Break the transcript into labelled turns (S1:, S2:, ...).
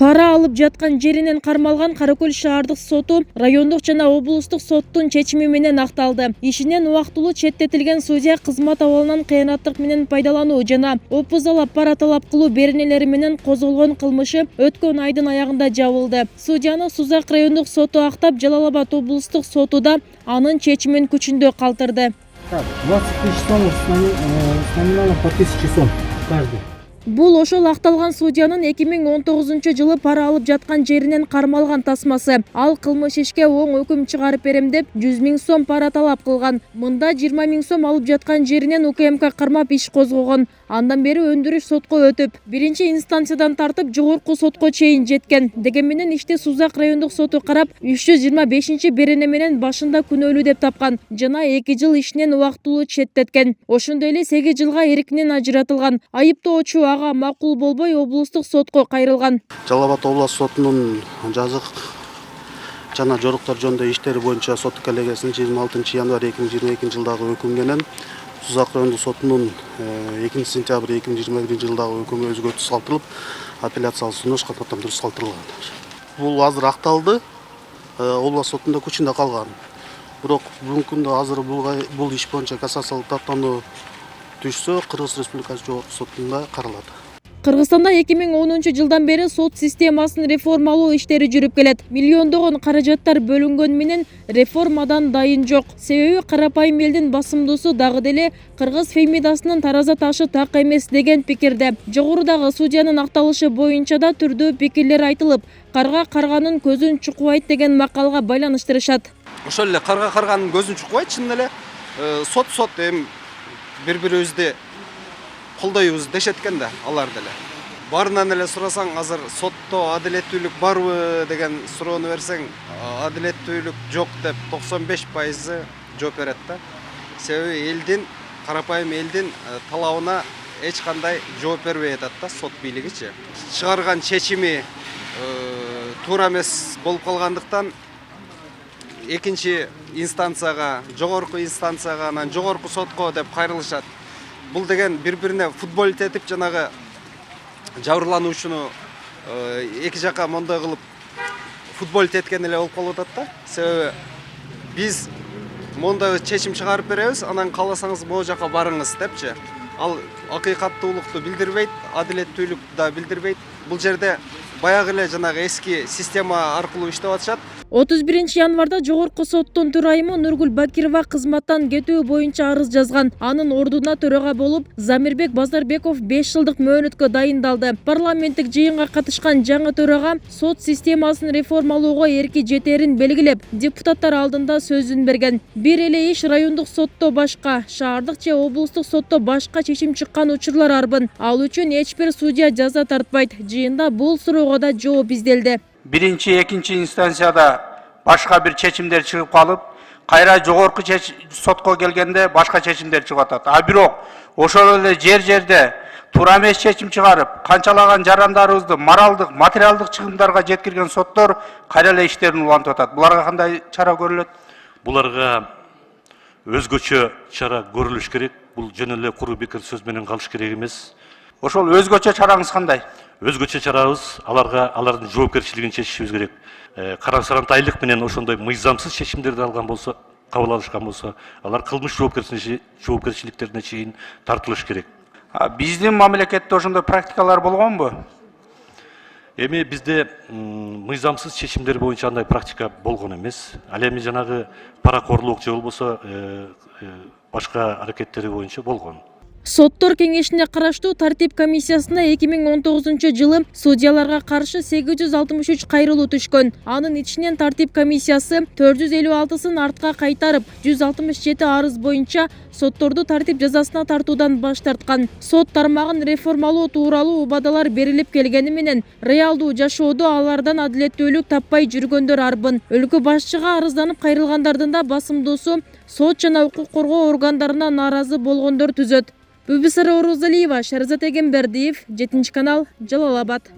S1: Пара алып жаткан жеринен кармалган Каракөл шаардык соту райондук жана облустук соттун чечими менен акталды. Ишинен убактылуу четтетилген судья кызмат абалынан кыянаттык менен пайдалануу жана опузалап пара талап кылуу беренелери менен козголгон кылмышы өткөн айдын аягында жабылды. Судьяны Сузак райондук соту актап, Жалал-Абад облустук соту да анын чечимин күчүндө калтырды.
S2: 20 тысяч сом установлено по 1000 сом каждый.
S1: Бул ошол акталган судьянын 2019 пара алып жаткан жеринен кармалган тасмасы. Ал кылмыш ишке оң өкүм чыгарып берем деп 100 000 сом пара талап кылган. Мында 20 000 сом алып жаткан жеринен УКМК кармап иш козгогон. Андан бери өндүрүш сотко өтүп, биринчи инстанциядан тартып жогорку сотко чейин жеткен. Деген менен ишти Сузак райондук соту карап 325 берене менен башында күнөөлүү деп тапкан жана 2 жыл ишинен убактылуу четтеткен. Ошондой эле 8 жылга эркинен ажыратылган. Айыптоочу ага макул болбой облустук сотко кайрылган.
S3: Жалал-Абад областык сотунун жазык жана жоруктар жөнүндө иштери боюнча сот коллегиясынын 26 январь 2022 жылдагы өкүм менен Сузак райондук сотунун 2 сентябрь 2021 жылдагы өкүмү өзгөртүү салтырылып, апелляциялык сунуш катардан дұрыс калтырылган. Бул азыр акталды, област сотунда күчүндө калган. Бирок бүгүнкү күндө азыр бул иш боюнча кассациялык тартануу түшсө, Кыргыз Республикасы жогорку сотунда каралат.
S1: Кыргызстанда 2010 жылдан бери сот системасын реформалоо иштери жүрүп келет. Миллиондогон каражаттар бөлүнгөн менен реформадан дайын жок. Себеби карапайым элдин басымдуусу дагы деле Кыргыз Фемидасынын тараза ташы так эмес деген пикирде. Жогорудагы судьянын акталышы боюнча да түрдүү пикирлер айтылып, карга карганын көзүн чукубайт деген макалга байланыштырышат.
S4: Ошол эле карга карганын көзүн чукубайт, чын эле сот эми бири-бирибизди колдойбуз дешеткен да, алар деле. Барынан эле сурасаң, азыр сотто адилеттүүлүк барбы деген суроону берсең, адилеттүүлүк жок деп 95% жооп берет да. Себеби элдин, карапайым элдин талабына эч кандай жооп бербей атат да сот бийлигичи. Чыгарган чечими туура эмес болуп калгандыктан экинчи инстанцияга, жогорку инстанцияга, анан жогорку сотко деп кайрылышат. Бул деген бири-бирине футболить этип жанагы жабырлануучуну эки жака мондой кылып футболить эткен эле болуп калып атат да. Себеби биз мондой чечим чыгарып беребиз, анан кааласаңыз могу жака барыңыз депчи. Ал акыйкаттуулукту билдирбейт, адилеттүүлүктү да билдирбейт. Бул жерде баягы эле жанагы эски система аркылуу иштеп атышат.
S1: 31 январда жогорку соттун төрайымы Нургүл Бакирова кызматтан кетүү боюнча арыз жазган. Анын ордуна төрага болуп Замирбек Базарбеков 5 жылдык мөөнөткө дайындалды. Парламенттик жыйынга катышкан жаңы төрага сот системасын реформалоого эрки жетерин белгилеп, депутаттар алдында сөзүн берген. Бир эле иш райондук сотто башка, шаардык же облустук сотто башка чечим чыккан учурлар арбын. Ал үчүн эч бир судья жаза тартпайт. Жыйында бул суроого да жооп изделди.
S5: Birinci, ikinci instansiyada başka bir çeçimler çıkıp kalıp, kayra jogorku sotko gelgende başka çeçimler çıkatat. Birok, oşol ele jerde tуура эмес чечим чыгарып, канчалаган жарандарыбызды моралдык, материалдык чыгымдарга жеткирген соттор кайра эле иштерин улантып атат. Буларга кандай чара көрүлөт?
S6: Буларга өзгөчө чара көрүлүш керек. Бул жөн эле куру бекер сөз менен калыш керек эмес.
S5: Ошол өзгөчө чараңыз кандай?
S6: Өзгөчө чарабыз алардын жоопкерчилигин чечишибиз керек. Караңсырантайлык менен ошондой мыйзамсыз чечимдерди алган болсо, кабыл алышкан болсо, алар кылмыш жоопкерчиликтерине чейин тартылыш керек.
S5: Биздин мамлекетте ошондой практикалар болгонбу?
S6: Эми бизде мыйзамсыз чечимдер боюнча андай практика болгон эмес. Ал эми жанагы паракорлук же болбосо башка аракеттери боюнча болгон.
S1: Соттор кеңешине караштуу тартип комиссиясына 2019 жылы судьяларга каршы 863 кайрылуу түшкөн. Анын ичинен тартип комиссиясы 456сын артка кайтарып, 167 арыз боюнча сотторду тартип жазасына тартуудан баш тарткан. Сот тармагын реформалоо тууралуу убадалар берилип келгени менен реалдуу жашоодо алардан адилеттүүлүк таппай жүргөндөр арбын. Өлкө башчыга арызданып кайрылгандардын да басымдуусу сот жана укук коргоо органдарына нааразы болгондор түзөт. Бүбүсара Орозалиева, Шарзат Эгембердиев, 7 канал, Жалал-Абад.